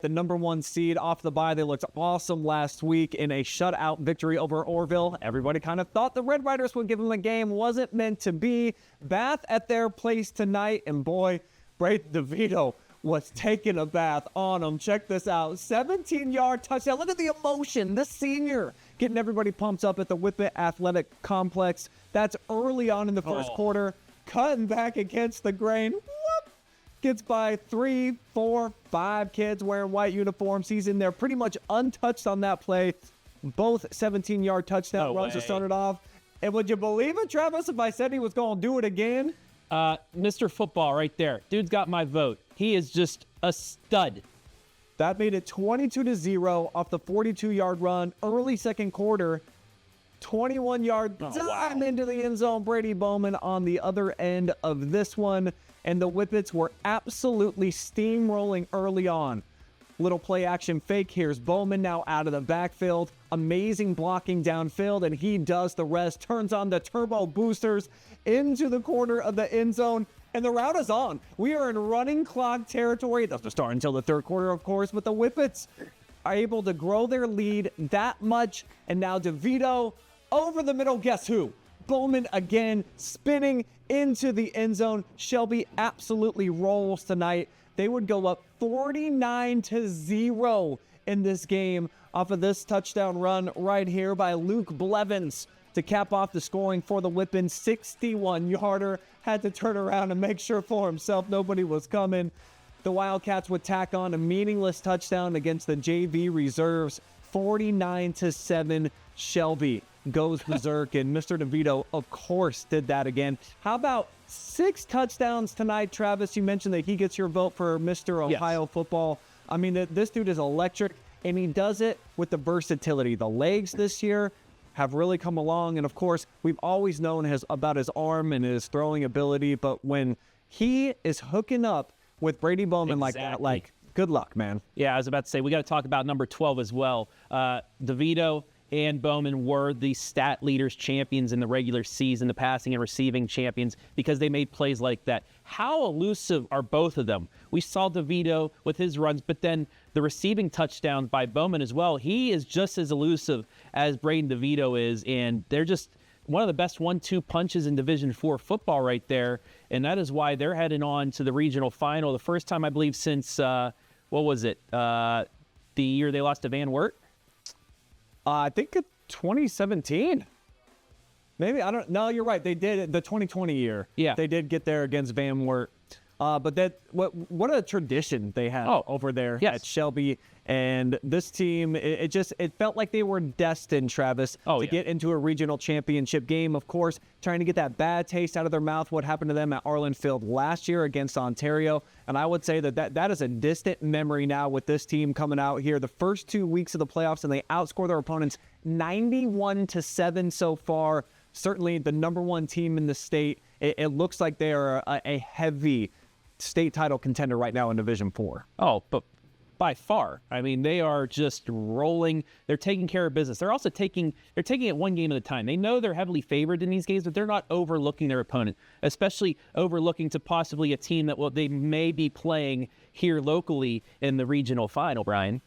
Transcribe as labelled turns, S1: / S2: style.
S1: the #1 seed off the bye. They looked awesome last week in a shutout victory over Orville. Everybody kind of thought the Red Riders would give them a game. Wasn't meant to be. Bath at their place tonight, and boy, Brayden DeVito was taking a bath on them. Check this out. 17-yard touchdown. Look at the emotion. This senior getting everybody pumped up at the Whippet Athletic Complex. That's early on in the first quarter. Cutting back against the grain. Whoop! Gets by 3, 4, 5 kids wearing white uniforms. He's in there pretty much untouched on that play. Both 17-yard touchdown runs to start it off. And would you believe it, Travis, if I said he was going to do it again?
S2: Mr. Football right there. Dude's got my vote. He is just a stud.
S1: That made it 22-0 off the 42-yard run. Early second quarter, 21-yard dime into the end zone. Brady Bowman on the other end of this one. And the Whippets were absolutely steamrolling early on. Little play action fake. Here's Bowman now out of the backfield. Amazing blocking downfield, and he does the rest. Turns on the turbo boosters into the corner of the end zone, and the route is on. We are in running clock territory. It doesn't start until the third quarter, of course, but the Whippets are able to grow their lead that much. And now DeVito over the middle. Guess who? Bowman again, spinning into the end zone. Shelby absolutely rolls tonight. They would go up 49-0 in this game off of this touchdown run right here by Luke Blevins to cap off the scoring for the Whippin. 61-yarder. Had to turn around and make sure for himself nobody was coming. The Wildcats would tack on a meaningless touchdown against the JV reserves. 49-7. Shelby goes berserk, and Mr. DeVito, of course, did that again. How about 6 touchdowns tonight, Travis? You mentioned that he gets your vote for Mr. Ohio football. I mean, this dude is electric, and he does it with the versatility. The legs this year have really come along, and of course, we've always known about his arm and his throwing ability, but when he is hooking up with Brady Bowman like that, like, good luck, man.
S2: Yeah, I was about to say, we got to talk about number 12 as well. DeVito and Bowman were the stat leaders champions in the regular season, the passing and receiving champions, because they made plays like that. How elusive are both of them? We saw DeVito with his runs, but then the receiving touchdowns by Bowman as well. He is just as elusive as Brayden DeVito is, and they're just one of the best 1-2 punches in Division IV football right there, and that is why they're heading on to the regional final. The first time, I believe, since, what was it, the year they lost to Van Wert?
S1: I think 2017. Maybe, I don't know. You're right. They did the 2020 year.
S2: Yeah.
S1: They did get there against Van Wert. But what a tradition they had over there at Shelby. And this team, it felt like they were destined, Travis, to get into a regional championship game. Of course, trying to get that bad taste out of their mouth, what happened to them at Arlen Field last year against Ontario. And I would say that is a distant memory now with this team coming out here. The first 2 weeks of the playoffs, and they outscore their opponents 91-7 so far. Certainly the #1 team in the state. It looks like they are a heavy state title contender right now in Division IV.
S2: Oh, but by far. I mean, they are just rolling. They're taking care of business. They're also taking it one game at a time. They know they're heavily favored in these games, but they're not overlooking their opponent, especially overlooking to possibly a team that they may be playing here locally in the regional final, Brian.